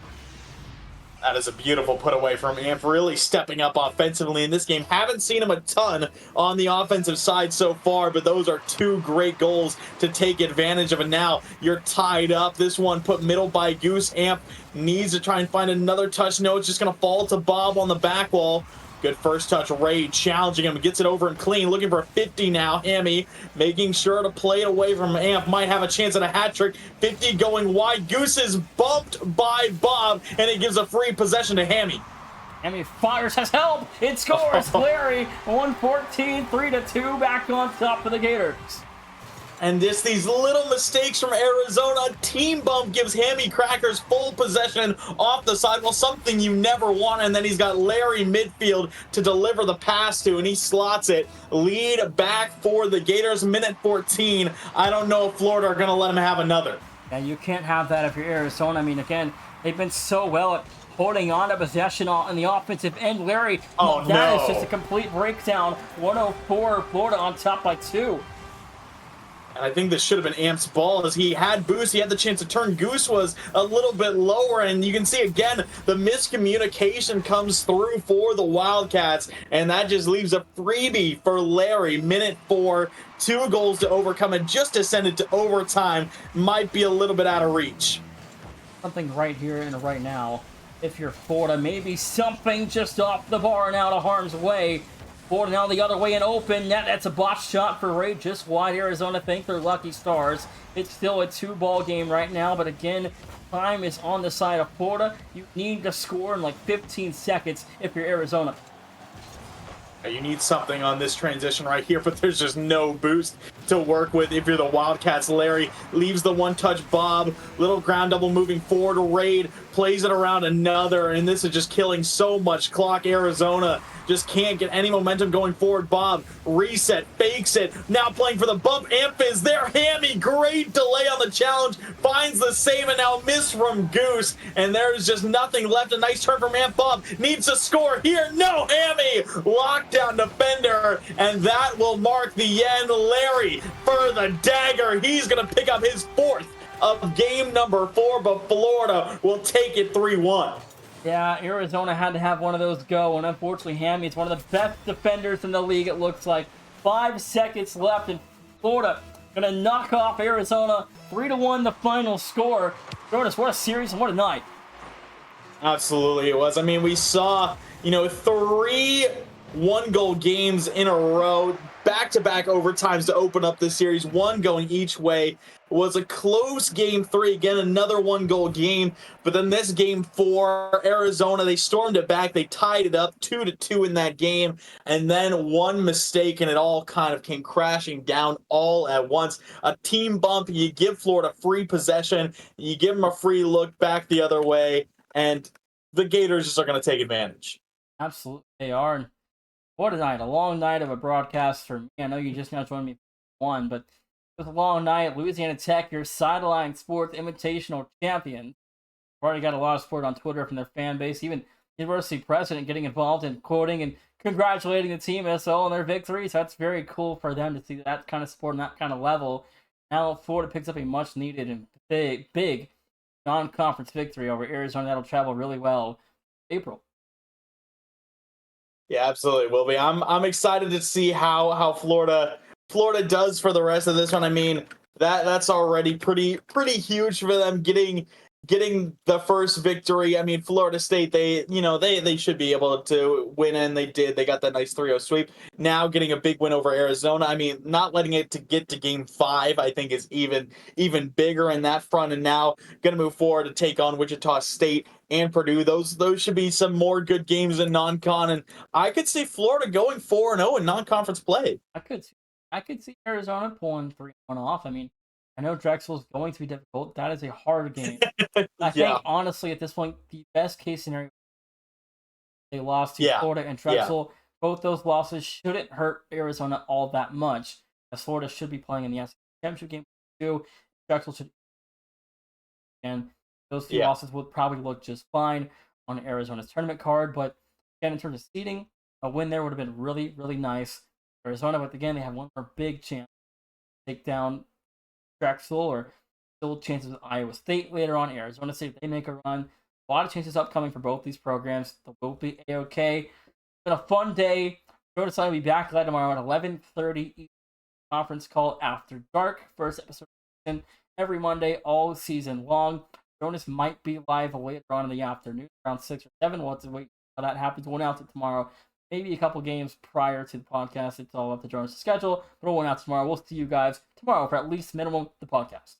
That is a beautiful put away from Amp, really stepping up offensively in this game. Haven't seen him a ton on the offensive side so far, but those are 2 great goals to take advantage of. And now you're tied up. This one put middle by Goose. Amp needs to try and find another touch. No, it's just going to fall to Bob on the back wall. Good first touch. Ray challenging him. Gets it over and clean. Looking for a 50 now. Hammy making sure to play it away from Amp. Might have a chance at a hat trick. 50 going wide. Goose is bumped by Bob, and it gives a free possession to Hammy. Hammy fires, has help. It scores. Larry, 114, 3-2, back on top for the Gators. And these little mistakes from Arizona. Team bump gives Hammy Crackers full possession off the side. Well, something you never want. And then he's got Larry midfield to deliver the pass to, and he slots it. Lead back for the Gators, minute 14. I don't know if Florida are going to let him have another. Yeah, you can't have that if you're Arizona. I mean, again, they've been so well at holding on to possession on the offensive end. Larry, that is just a complete breakdown. 104, Florida on top by 2. And I think this should have been Amp's ball, as he had boost. He had the chance to turn. Goose was a little bit lower, and you can see again the miscommunication comes through for the Wildcats, and that just leaves a freebie for Larry. Minute 4, 2 goals to overcome it. Just to send it to overtime might be a little bit out of reach. Something right here and right now. If you're Florida, maybe something just off the bar and out of harm's way. Florida now the other way and open. That's a botched shot for Ray, just wide. Arizona think they're lucky stars. It's still a 2-ball game right now, but again, time is on the side of Florida. You need to score in like 15 seconds if you're Arizona. You need something on this transition right here, but there's just no boost to work with if you're the Wildcats. Larry leaves the one-touch Bob. Little ground double moving forward. Raid plays it around another, and this is just killing so much clock. Arizona just can't get any momentum going forward. Bob reset, fakes it. Now playing for the bump. Amp is there. Hammy, great delay on the challenge. Finds the save, and now miss from Goose. And there's just nothing left. A nice turn from Amp. Bob needs to score here. No, Hammy. Lockdown defender. And that will mark the end. Larry for the dagger. He's going to pick up his 4th of game number 4, but Florida will take it 3-1. Yeah, Arizona had to have one of those go, and unfortunately, Hammy is one of the best defenders in the league, it looks like. 5 seconds left, and Florida going to knock off Arizona. 3-1 the final score. Jonas, what a series and what a night. Absolutely, it was. I mean, we saw, 3 one-goal games in a row, back-to-back overtimes to open up this series, one going each way. It was a close game 3, again, another one-goal game. But then this game 4, Arizona, they stormed it back. They tied it up 2-2 in that game. And then one mistake, and it all kind of came crashing down all at once. A team bump, you give Florida free possession, you give them a free look back the other way, and the Gators just are going to take advantage. Absolutely, they are. And what a night. A long night of a broadcast for me. I know you just now joined me for one, but it was a long night. Louisiana Tech, your sideline sports invitational champion. I've already got a lot of support on Twitter from their fan base. Even university president getting involved in quoting and congratulating the team as well on their victories. That's very cool for them to see that kind of support and that kind of level. Now Florida picks up a much needed and big non-conference victory over Arizona. That'll travel really well April. Yeah, absolutely will be. I'm excited to see how Florida does for the rest of this one. I mean, that's already pretty huge for them getting the first victory. I mean, Florida State, they should be able to win, and they did. They got that nice 3-0 sweep. Now getting a big win over Arizona. I mean, not letting it to get to game 5, I think, is even bigger in that front. And now going to move forward to take on Wichita State and Purdue. Those should be some more good games in non-con, and I could see Florida going 4-0 in non-conference play. I could see Arizona pulling 3-1 off. I mean, I know Drexel's going to be difficult. That is a hard game. I think, honestly, at this point, the best case scenario, they lost to Florida and Drexel. Yeah. Both those losses shouldn't hurt Arizona all that much, as Florida should be playing in the SEC Championship game too. Drexel should, and those 2 losses would probably look just fine on Arizona's tournament card. But again, in terms of seeding, a win there would have been really, really nice. Arizona, but again, they have one more big chance to take down Drexel, or still chances with Iowa State later on. Arizona State, if they make a run. A lot of chances upcoming for both these programs. They'll both be A-OK. It's been a fun day. Jonas and I will be back live tomorrow at 11:30 conference call after dark. First episode every Monday all season long. Jonas might be live later on in the afternoon, around 6 or 7. We'll have to wait how that happens. We'll announce it tomorrow. Maybe a couple games prior to the podcast. It's all up to Jonas' schedule, but we'll announce tomorrow. We'll see you guys tomorrow for at least minimum the podcast.